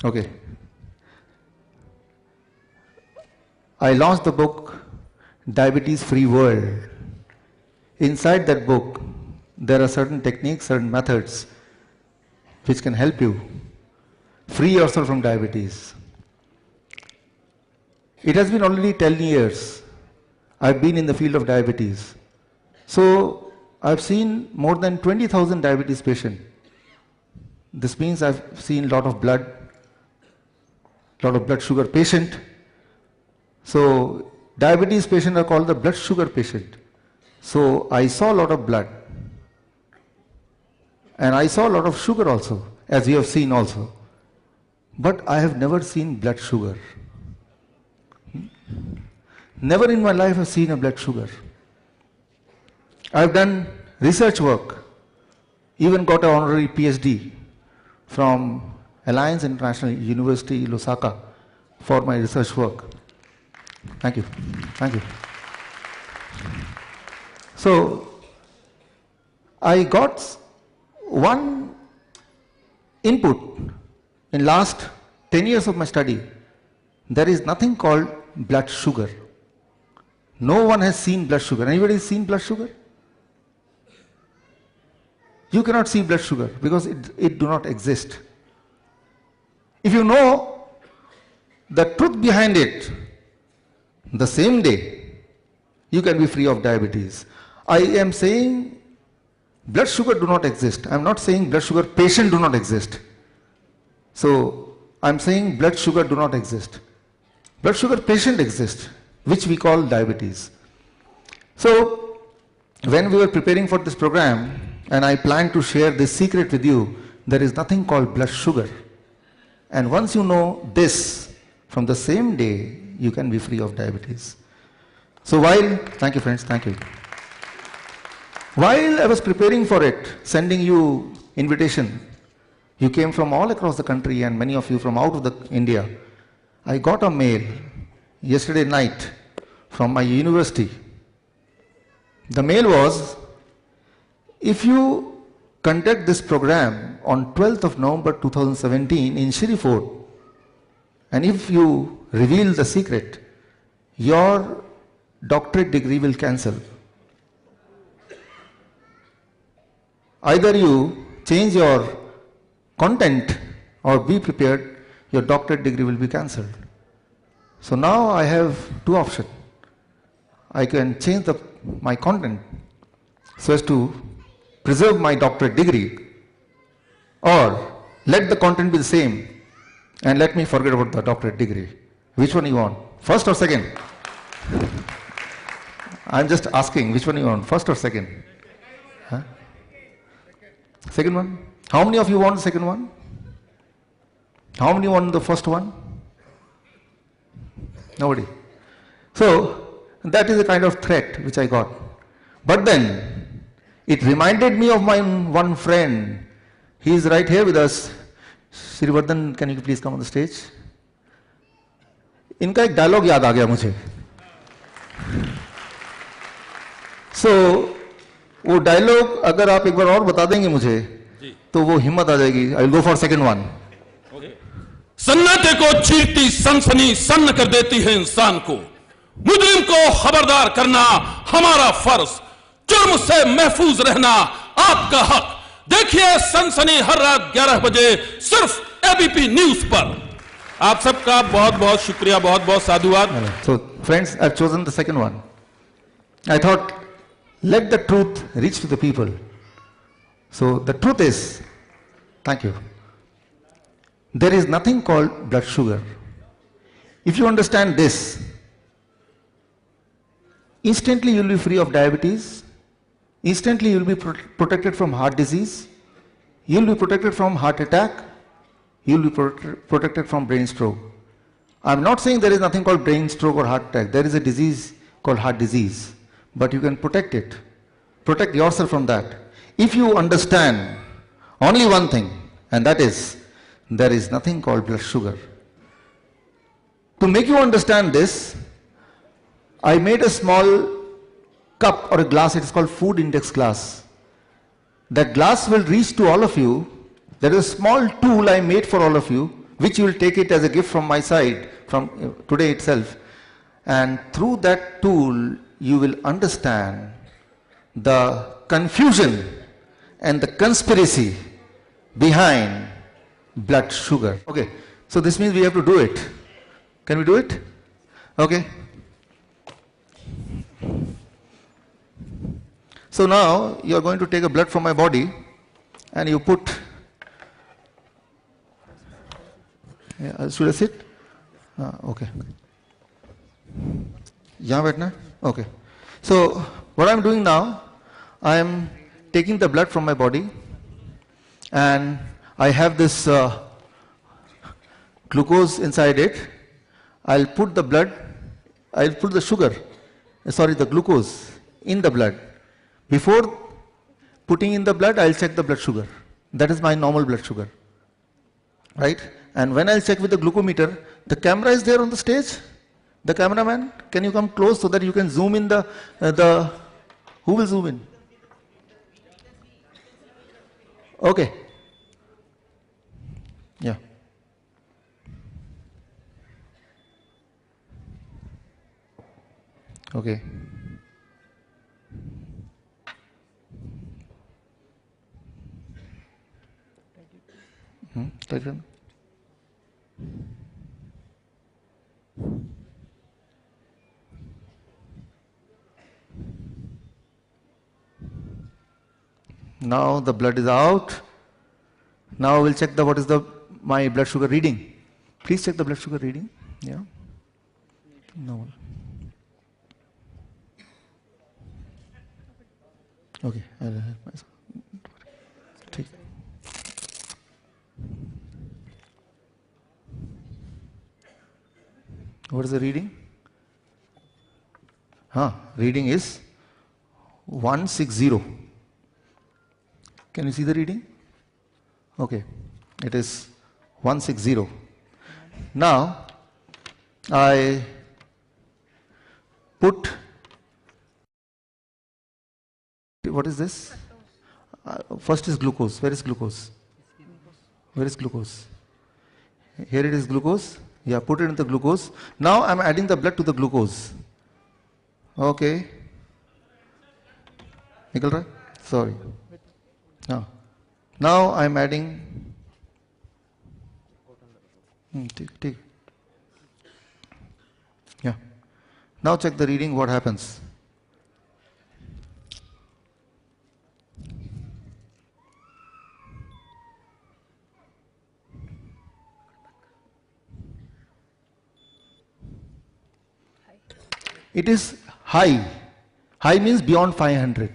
Okay. I launched the book Diabetes Free World. Inside that book, there are certain techniques, certain methods which can help you free yourself from diabetes. It has been already 10 years I've been in the field of diabetes. So I've seen more than 20,000 diabetes patients. This means I've seen a lot of blood sugar patient. So diabetes patients are called the blood sugar patient. So I saw a lot of blood. And I saw a lot of sugar also, as you have seen also. But I have never seen blood sugar. Never in my life have I seen a blood sugar. I've done research work, even got an honorary PhD from Alliance International University, Lusaka, for my research work. Thank you. Thank you. So, I got one input in last 10 years of my study. There is nothing called blood sugar. No one has seen blood sugar. Anybody has seen blood sugar? You cannot see blood sugar because it do not exist. If you know the truth behind it, the same day, you can be free of diabetes. I am saying blood sugar do not exist. I am not saying blood sugar patient do not exist. So, I am saying blood sugar do not exist. Blood sugar patient exists, which we call diabetes. So, when we were preparing for this program, and I planned to share this secret with you, there is nothing called blood sugar. And once you know this, from the same day, you can be free of diabetes. So thank you friends, thank you. While I was preparing for it, sending you invitation, you came from all across the country and many of you from out of India. I got a mail yesterday night from my university. The mail was, if you conduct this program on 12th of November 2017 in Shri Fort, and if you reveal the secret, your doctorate degree will cancel. Either you change your content or be prepared, your doctorate degree will be cancelled. So now I have two options. I can change my content so as to preserve my doctorate degree, or let the content be the same and let me forget about the doctorate degree. Which one you want? First or second? I'm just asking, which one you want? First or second? Huh? Second one? How many of you want the second one? How many want the first one? Nobody. So, that is a kind of threat which I got. But then, it reminded me of my one friend. He is right here with us. Srivardhan, can you please come on the stage? इनका एक dialogue याद आ गया मुझे. So, वो dialogue अगर आप एक बार और बता देंगे मुझे, तो वो हिम्मत आ जाएगी. I will go for second one. सन्नाटे को चीरती सनसनी सन्न कर देती है इंसान को. मुजरिम को खबरदार करना हमारा फर्ज. जुर्म से महफूज रहना आपका हक. देखिए सनसनी हर रात 11 बजे सिर्फ एबीपी न्यूज पर. आप सबका बहुत बहुत शुक्रिया, बहुत बहुत साधुवाद. So friends, I've chosen the second one. I thought, let the truth reach to the people. So the truth is, thank you, there is nothing called blood sugar. If you understand this, instantly you will be free of diabetes. Instantly you will be protected from heart disease. You will be protected from heart attack. You will be protected from brain stroke. I am not saying there is nothing called brain stroke or heart attack. There is a disease called heart disease. But you can protect it. Protect yourself from that. If you understand only one thing, and that is, there is nothing called blood sugar. To make you understand this, I made a small cup or a glass. It is called food index glass. That glass will reach to all of you. There is a small tool I made for all of you, which you will take it as a gift from my side from today itself. And through that tool, you will understand the confusion and the conspiracy behind blood sugar. Okay, so this means we have to do it. Can we do it? Okay. So now you are going to take a blood from my body and you put, should I sit? Okay. यहाँ बैठना है? Okay. So what I am doing now, I am taking the blood from my body and I have this glucose inside it. I'll put the blood, I'll put the sugar, the glucose in the blood. Before putting in the blood, I'll check the blood sugar. That is my normal blood sugar. Right? And when I'll check with the glucometer, the camera is there on the stage. The cameraman, can you come close so that you can zoom in who will zoom in? Okay. Yeah. Okay. Take it. Now the blood is out. Now we'll check what is my blood sugar reading. Please check the blood sugar reading. Yeah. No. Okay. I'll help myself. Take. What is the reading? Reading is 160. Can you see the reading? Okay, it is 160. Now, I put, what is this? First is glucose. Where is glucose? Where is glucose? Here it is glucose. Yeah, put it in the glucose. Now I am adding the blood to the glucose. Okay. Nikal raha? Sorry. Now I am adding. Take. Yeah. Now check the reading. What happens? It is high. High means beyond 500.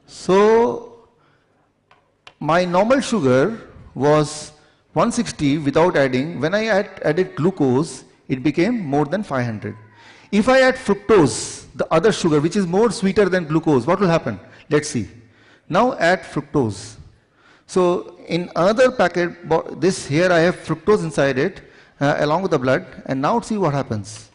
So my normal sugar was 160 without adding. When I added glucose, it became more than 500. If I add fructose, the other sugar, which is more sweeter than glucose, what will happen? Let's see. Now add fructose. So in another packet, this here I have fructose inside it along with the blood, and now see what happens.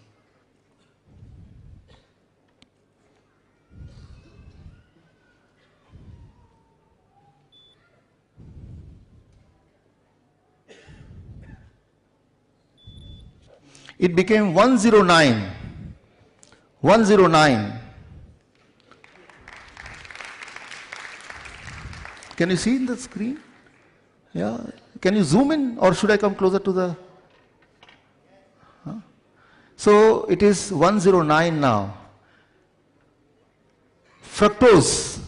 It became 109. 109. Can you see in the screen? Yeah. Can you zoom in, or should I come closer to the? So it is 109 now. Fructose.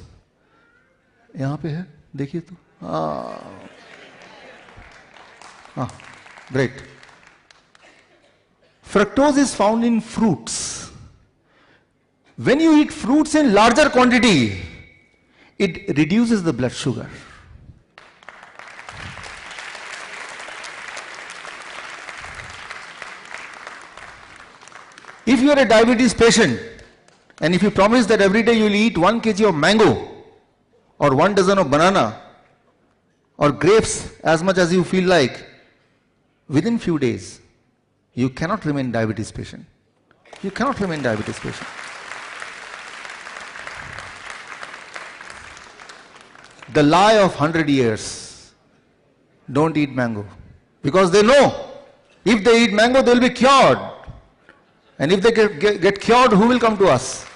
यहाँ पे है, देखिए तो. Great. Fructose is found in fruits. When you eat fruits in larger quantity, it reduces the blood sugar. If you are a diabetes patient, and if you promise that every day you will eat 1 kg of mango, or 1 dozen of banana, or grapes as much as you feel like, within few days, you cannot remain diabetes patient. You cannot remain diabetes patient. The lie of 100 years, don't eat mango. Because they know if they eat mango, they will be cured. And if they get cured, who will come to us?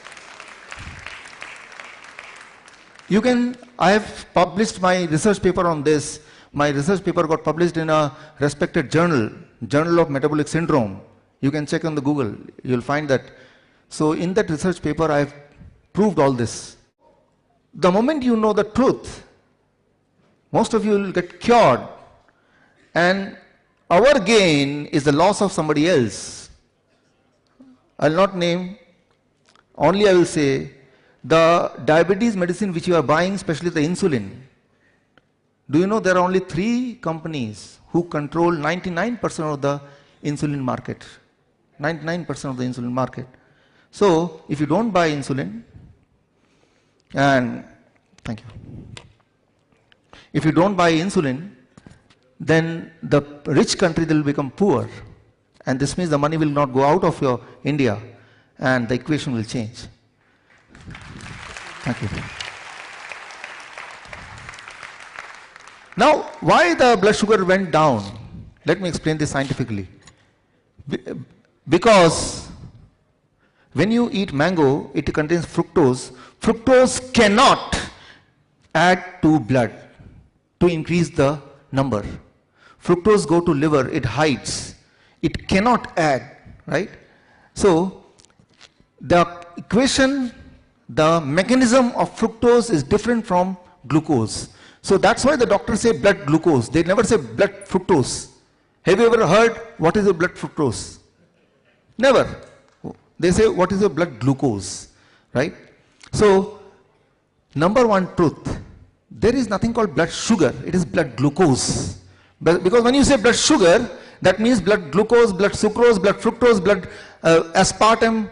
I have published my research paper on this. My research paper got published in a respected journal, Journal of Metabolic Syndrome. You can check on the Google, you'll find that. So in that research paper, I have proved all this. The moment you know the truth, most of you will get cured. And our gain is the loss of somebody else. I'll not name, only I will say, the diabetes medicine which you are buying, especially the insulin. Do you know there are only 3 companies who control 99% of the insulin market? 99% of the insulin market. So, if you don't buy insulin, and thank you. If you don't buy insulin, then the rich country will become poor. And this means the money will not go out of your India and the equation will change. Thank you. Now, why the blood sugar went down? Let me explain this scientifically. Because when you eat mango, it contains fructose. Fructose cannot add to blood to increase the number. Fructose go to liver, it hides. It cannot add, right? So, the equation, the mechanism of fructose is different from glucose. So that's why the doctors say blood glucose. They never say blood fructose. Have you ever heard what is your blood fructose? Never. They say what is your blood glucose, right? So, number one truth, there is nothing called blood sugar, it is blood glucose. Because when you say blood sugar, that means blood glucose, blood sucrose, blood fructose, blood aspartame,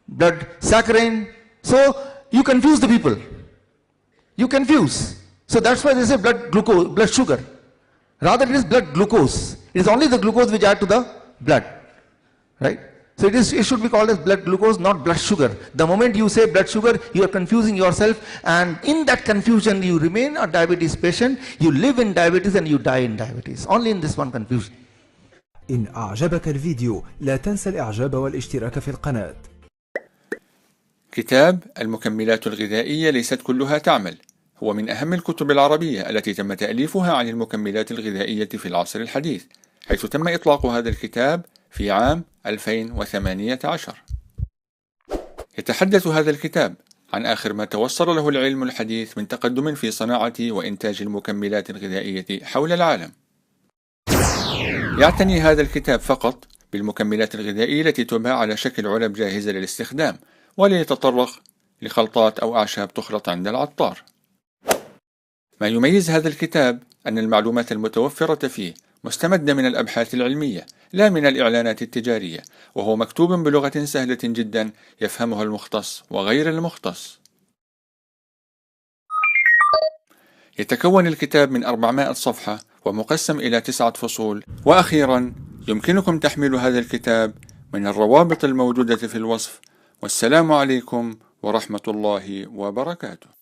blood saccharin. So, you confuse the people. You confuse. So that's why they say blood glucose, blood sugar. Rather it is blood glucose. It is only the glucose which add to the blood, right? So it should be called as blood glucose, not blood sugar. The moment you say blood sugar, you are confusing yourself, and in that confusion you remain a diabetes patient, you live in diabetes and you die in diabetes. Only in this one confusion. إن أعجبك الفيديو لا تنسى الإعجاب والاشتراك في القناة. كتاب المكملات الغذائية ليست كلها تعمل هو من أهم الكتب العربية التي تم تأليفها عن المكملات الغذائية في العصر الحديث، حيث تم إطلاق هذا الكتاب في عام 2018. يتحدث هذا الكتاب عن آخر ما توصل له العلم الحديث من تقدم في صناعة وإنتاج المكملات الغذائية حول العالم. يعتني هذا الكتاب فقط بالمكملات الغذائية التي تباع على شكل علب جاهزة للاستخدام، ولا يتطرق لخلطات أو أعشاب تخلط عند العطار. ما يميز هذا الكتاب أن المعلومات المتوفرة فيه مستمدة من الأبحاث العلمية لا من الإعلانات التجارية، وهو مكتوب بلغة سهلة جدا يفهمها المختص وغير المختص. يتكون الكتاب من 400 صفحة ومقسم إلى 9 فصول. وأخيرا يمكنكم تحميل هذا الكتاب من الروابط الموجودة في الوصف. والسلام عليكم ورحمة الله وبركاته.